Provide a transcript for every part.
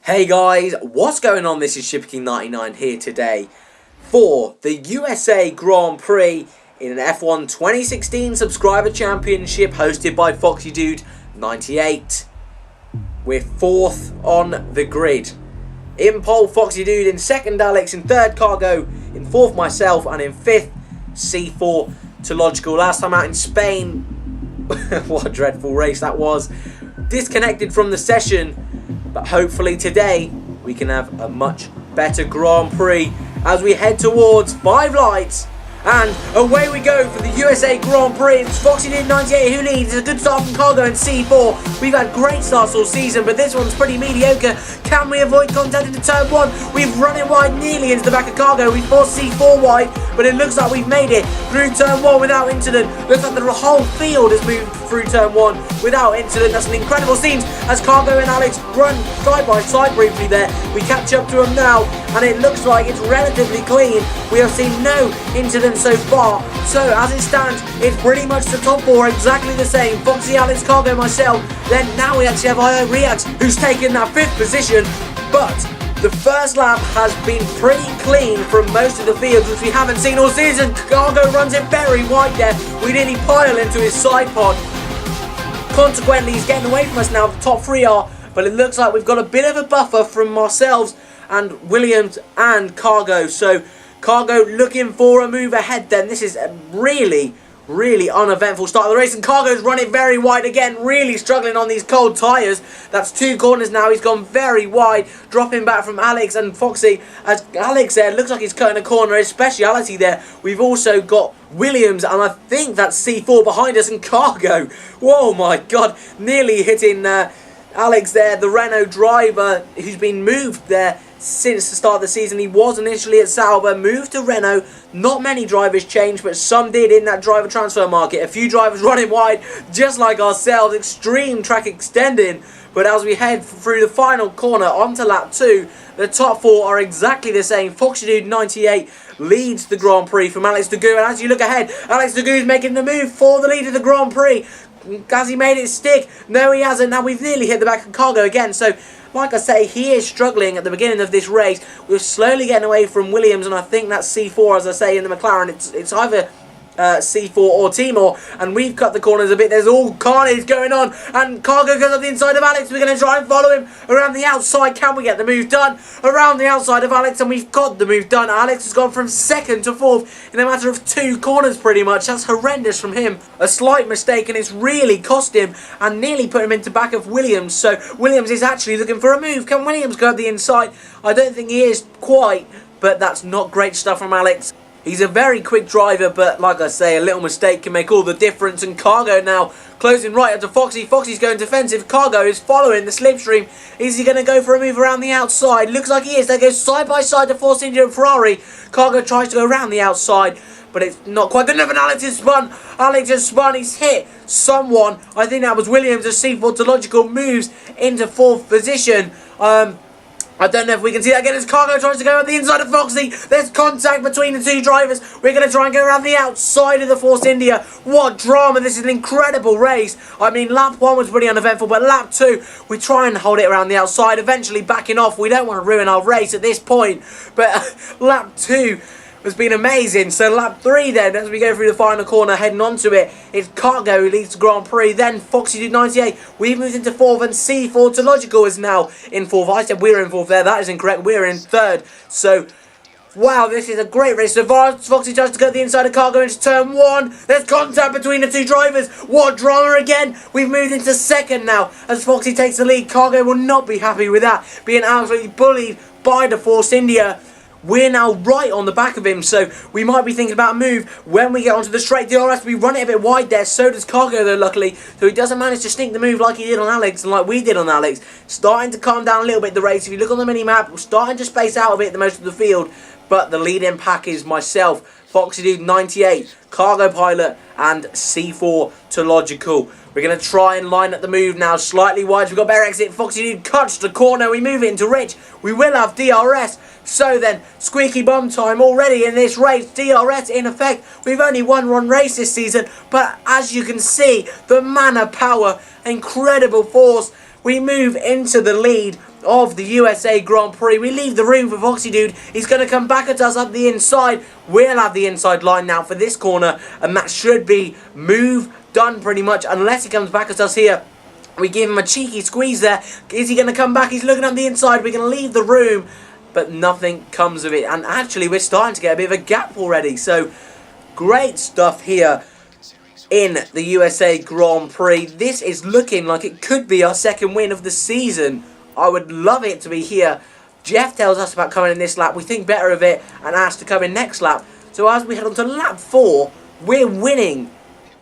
Hey guys, what's going on? This is Chippyking99 here today for the USA Grand Prix in an F1 2016 Subscriber Championship hosted by Foxydude98. We're fourth on the grid. In pole, Foxydude; in second, Alex; in third, Cargo; in fourth, myself; and in fifth, C4 to Logical. Last time out in Spain, what a dreadful race that was. Disconnected from the session, but hopefully today we can have a much better Grand Prix as we head towards 5 lights. And away we go for the USA Grand Prix. It's Foxydude98 who leads. It's a good start from Cargo and C4. We've had great starts all season, but this one's pretty mediocre. Can we avoid contact into turn 1? We've run it wide nearly into the back of Cargo. We forced C4 wide, but it looks like we've made it through turn 1 without incident. Looks like the whole field has moved through turn 1 without incident. That's an incredible scene as Cargo and Alex run side by side briefly there. We catch up to them now, and it looks like it's relatively clean. We have seen no incident so far, so as it stands, it's pretty much the top 4 exactly the same. Foxy, Alex, Cargo, myself. Then now we actually have IO React, who's taken that 5th position, but the first lap has been pretty clean from most of the fields, which we haven't seen all season. Cargo runs it very wide there. We nearly pile into his side pod. Consequently, he's getting away from us now. The top 3 are, but it looks like we've got a bit of a buffer from ourselves and Williams and Cargo. So Cargo looking for a move ahead then. This is a really uneventful start of the race, and Cargo's run it very wide again, really struggling on these cold tyres. That's 2 corners now. He's gone very wide, dropping back from Alex and Foxy. As Alex there, looks like he's cutting a corner, his speciality there. We've also got Williams, and I think that's C4 behind us, and Cargo. Whoa, my God, nearly hitting Alex there, the Renault driver who's been moved there since the start of the season. He was initially at Sauber, moved to Renault. Not many drivers changed, but some did in that driver transfer market. A few drivers running wide, just like ourselves. Extreme track extending. But as we head through the final corner onto lap 2, the top 4 are exactly the same. Foxydude98 leads the Grand Prix from Alex Degou. And as you look ahead, Alex Degou is making the move for the lead of the Grand Prix. Has he made it stick? No, he hasn't. Now we've nearly hit the back of Cargo again. So, like I say, he is struggling at the beginning of this race. We're slowly getting away from Williams, and I think that's C4, as I say, in the McLaren. It's either C4 or Timor, and we've cut the corners a bit. There's all carnage going on, and Cargo goes up the inside of Alex. We're going to try and follow him around the outside. Can we get the move done around the outside of Alex? And we've got the move done. Alex has gone from 2nd to 4th in a matter of 2 corners pretty much. That's horrendous from him. A slight mistake, and it's really cost him and nearly put him into back of Williams. So Williams is actually looking for a move. Can Williams go up the inside? I don't think he is quite, but that's not great stuff from Alex. He's a very quick driver, but like I say, a little mistake can make all the difference. And Cargo now closing right up to Foxy. Foxy's going defensive. Cargo is following the slipstream. Is he going to go for a move around the outside? Looks like he is. They go side by side to Force India and Ferrari. Cargo tries to go around the outside, but it's not quite good enough, and Alex has spun. Alex has spun. He's hit someone. I think that was Williams as C4 to Logical moves into 4th position. I don't know if we can see that again as Cargo tries to go on the inside of Foxy. There's contact between the 2 drivers. We're going to try and go around the outside of the Force India. What drama. This is an incredible race. I mean, lap 1 was pretty uneventful, but lap 2, we try and hold it around the outside, eventually backing off. We don't want to ruin our race at this point, but lap 2 has been amazing. So lap 3 then, as we go through the final corner, heading onto it, it's Cargo who leads the Grand Prix, then Foxydude98. We've moved into 4th, and C4 to Logical is now in 4th. I said we were in 4th there, that is incorrect, we're in 3rd. So, wow, this is a great race. So Foxy tries to go to the inside of Cargo into turn 1. There's contact between the 2 drivers. What drama again. We've moved into 2nd now as Foxy takes the lead. Cargo will not be happy with that, being absolutely bullied by the Force India. We're now right on the back of him, so we might be thinking about a move when we get onto the straight DRS. We run it a bit wide there, so does Cargo though, luckily. So he doesn't manage to sneak the move like he did on Alex and like we did on Alex. Starting to calm down a little bit the race. If you look on the mini-map, we're starting to space out a bit the most of the field. But the lead-in pack is myself, Foxydude98, Cargo Pilot, and C4 to Logical. We're going to try and line up the move now, slightly wide. We've got better exit. Foxydude cuts the corner. We move it into Rich. We will have DRS. So then, squeaky bum time already in this race. DRS in effect. We've only won 1 race this season, but as you can see, the mana power, incredible force. We move into the lead of the USA Grand Prix. We leave the room for Foxy Dude. He's going to come back at us up the inside. We'll have the inside line now for this corner, and that should be move done pretty much, unless he comes back at us here. We give him a cheeky squeeze there. Is he going to come back? He's looking up the inside. We're going to leave the room, but nothing comes of it. And actually, we're starting to get a bit of a gap already. So, great stuff here in the USA Grand Prix. This is looking like it could be our second win of the season. I would love it to be here. Jeff tells us about coming in this lap. We think better of it and asked to come in next lap. So as we head on to lap 4, we're winning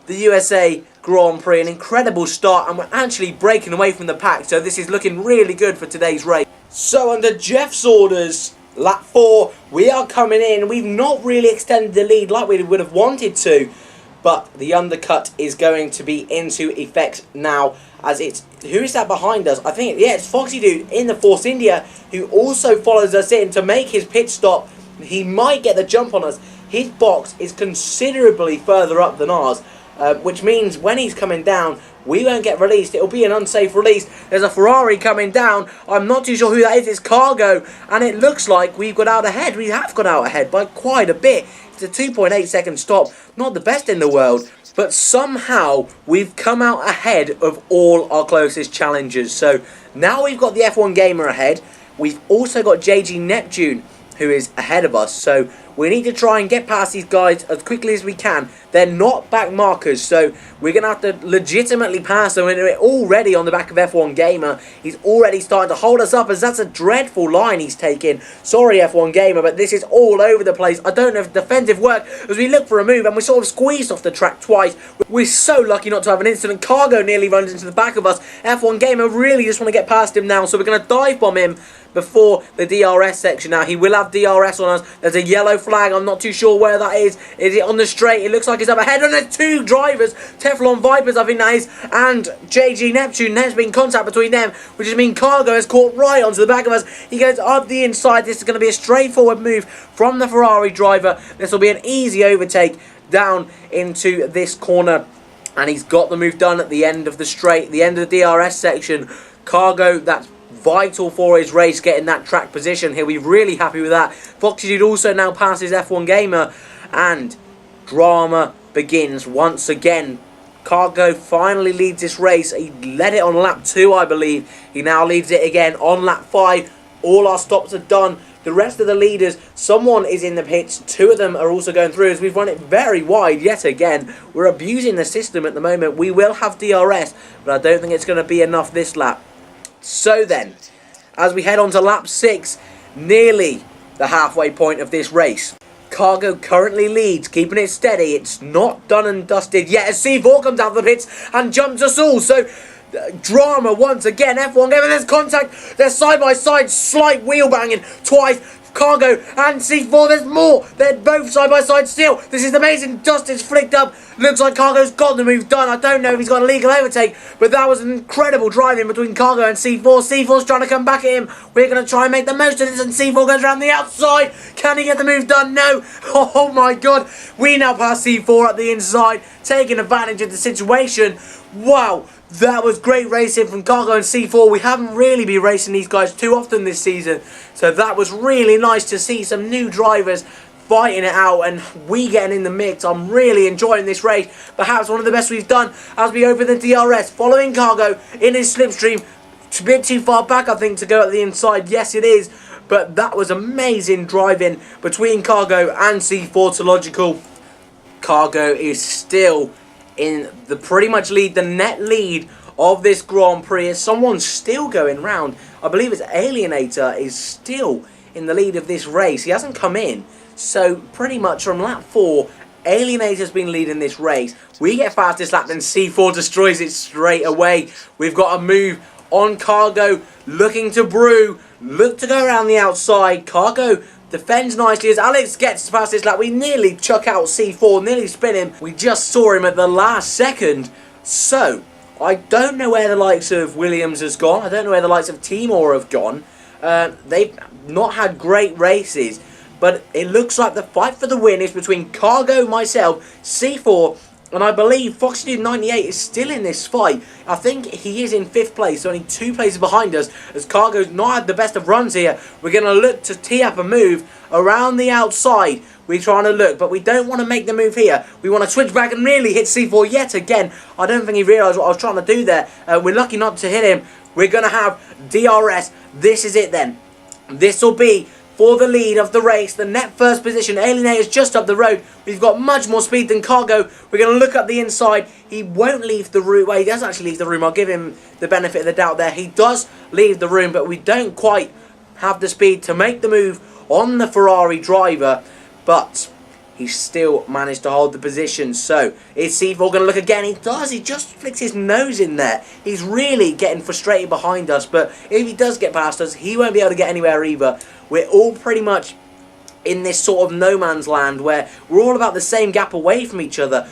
the USA Grand Prix. An incredible start, and we're actually breaking away from the pack. So this is looking really good for today's race. So under Jeff's orders, lap 4, we are coming in. We've not really extended the lead like we would have wanted to, but the undercut is going to be into effect now, as it's, who is that behind us? I think, yeah, it's Foxy Dude in the Force India, who also follows us in to make his pit stop. He might get the jump on us. His box is considerably further up than ours, which means when he's coming down, we won't get released. It'll be an unsafe release. There's a Ferrari coming down. I'm not too sure who that is. It's Cargo, and it looks like we've got out ahead. We have got out ahead by quite a bit. It's a 2.8 second stop. Not the best in the world, but somehow we've come out ahead of all our closest challengers. So now we've got the F1 Gamer ahead. We've also got JG who is ahead of us. So we need to try and get past these guys as quickly as we can. They're not back markers, so we're going to have to legitimately pass them. And we're already on the back of F1 Gamer. He's already starting to hold us up, as that's a dreadful line he's taking. Sorry, F1 Gamer, but this is all over the place. I don't know if defensive work, as we look for a move, and we're sort of squeezed off the track twice. We're so lucky not to have an incident. Cargo nearly runs into the back of us. F1 Gamer really just want to get past him now, so we're going to dive bomb him before the DRS section. Now he will have DRS on us. There's a yellow flag. I'm not too sure where that is. Is it on the straight? It looks like it's up ahead, and there's two drivers, Teflon Vipers I think that is, and JG Neptune. There's been contact between them, which has mean Cargo has caught right onto the back of us. He goes up the inside. This is going to be a straightforward move from the Ferrari driver. This will be an easy overtake down into this corner, and he's got the move done at the end of the straight, the end of the DRS section. Cargo, that's vital for his race, getting that track position. He'll be really happy with that. Foxy Dude also now passes F1 Gamer, and drama begins once again. Cargo finally leads this race. He led it on lap 2, I believe. He now leads it again on lap 5. All our stops are done. The rest of the leaders, someone is in the pits. 2 of them are also going through, as we've run it very wide yet again. We're abusing the system at the moment. We will have DRS, but I don't think it's going to be enough this lap. So then, as we head on to lap 6, nearly the halfway point of this race, Cargo currently leads, keeping it steady. It's not done and dusted yet as C4 comes out of the pits and jumps us all. So, drama once again. F1 Gamer, there's contact. They're side by side, slight wheel banging twice. Cargo and C4, there's more. They're both side by side still. This is amazing. Dust is flicked up. Looks like Cargo's got the move done. I don't know if he's got a legal overtake, but that was an incredible driving between Cargo and C4. C4's trying to come back at him. We're going to try and make the most of this, and C4 goes around the outside. Can he get the move done? No. Oh my god. We now pass C4 at the inside, taking advantage of the situation. Wow. That was great racing from Cargo and C4. We haven't really been racing these guys too often this season, so that was really nice to see some new drivers fighting it out and we getting in the mix. I'm really enjoying this race. Perhaps one of the best we've done as we open the DRS. Following Cargo in his slipstream. It's a bit too far back, I think, to go at the inside. Yes, it is. But that was amazing driving between Cargo and C4 to Logical. Cargo is still in the pretty much lead, the net lead of this Grand Prix, as someone's still going round. I believe it's Alienator is still in the lead of this race. He hasn't come in, so pretty much from lap 4, Alienator's been leading this race. We get past this lap, then C4 destroys it straight away. We've got a move on Cargo, looking to brew, look to go around the outside. Cargo defends nicely as Alex gets past this lap. We nearly chuck out C4, nearly spin him. We just saw him at the last second. So, I don't know where the likes of Williams has gone. I don't know where the likes of Timor have gone. They've not had great races. But it looks like the fight for the win is between Cargo, myself, C4, And I believe Foxydude98 is still in this fight. I think he is in 5th place, only 2 places behind us, as Cargo's not had the best of runs here. We're going to look to tee up a move around the outside. We're trying to look, but we don't want to make the move here. We want to switch back and really hit C4 yet again. I don't think he realised what I was trying to do there. We're lucky not to hit him. We're going to have DRS. This is it then. This will be for the lead of the race. The net first position. Alienator's just up the road. We've got much more speed than Cargo. We're going to look up the inside. He won't leave the room. Well, he does actually leave the room. I'll give him the benefit of the doubt there. He does leave the room, but we don't quite have the speed to make the move on the Ferrari driver. But he still managed to hold the position. So, is C4 going to look again? He does. He just flicks his nose in there. He's really getting frustrated behind us. But if he does get past us, he won't be able to get anywhere either. We're all pretty much in this sort of no man's land where we're all about the same gap away from each other.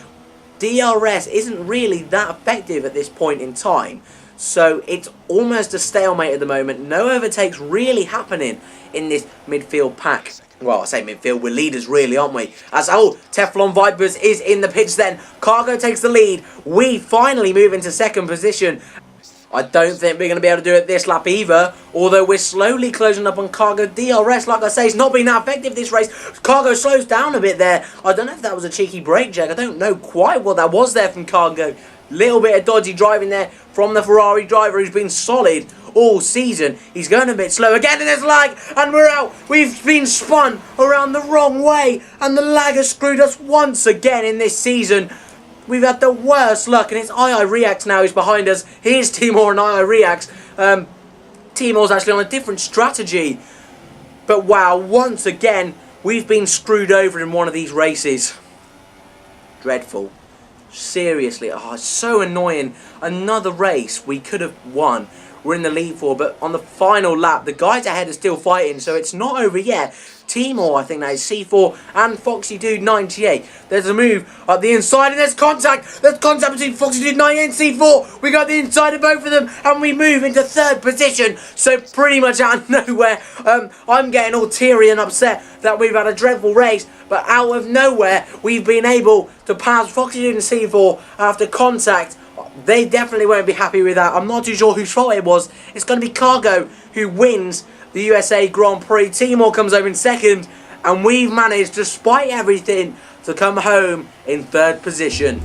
DRS isn't really that effective at this point in time. So it's almost a stalemate at the moment. No overtakes really happening in this midfield pack. Well, I say midfield, we're leaders really, aren't we? As, Teflon Vipers is in the pitch then. Cargo takes the lead. We finally move into 2nd position. I don't think we're going to be able to do it this lap either. Although we're slowly closing up on Cargo. DRS, like I say, is not being that effective this race. Cargo slows down a bit there. I don't know if that was a cheeky brake check. I don't know quite what that was there from Cargo. Little bit of dodgy driving there from the Ferrari driver who's been solid all season. He's going a bit slow again and there's lag and we're out. We've been spun around the wrong way and the lag has screwed us once again in this season. We've had the worst luck, and it's II Reacts now who's behind us. Here's Timor and II Reacts. Timor's actually on a different strategy. But wow, once again, we've been screwed over in one of these races. Dreadful. Seriously, it's so annoying. Another race we could have won. We're in the lead for, but on the final lap, the guys ahead are still fighting, so it's not over yet. Timor, I think that is C4 and Foxydude98. There's a move at the inside and there's contact. There's contact between Foxydude98 and C4. We got the inside of both of them and we move into 3rd position. So pretty much out of nowhere, I'm getting all teary and upset that we've had a dreadful race. But out of nowhere, we've been able to pass Foxydude and C4 after contact. They definitely won't be happy with that. I'm not too sure whose fault it was. It's going to be Cargo who wins the USA Grand Prix. Timor comes over in 2nd, and we've managed, despite everything, to come home in 3rd position.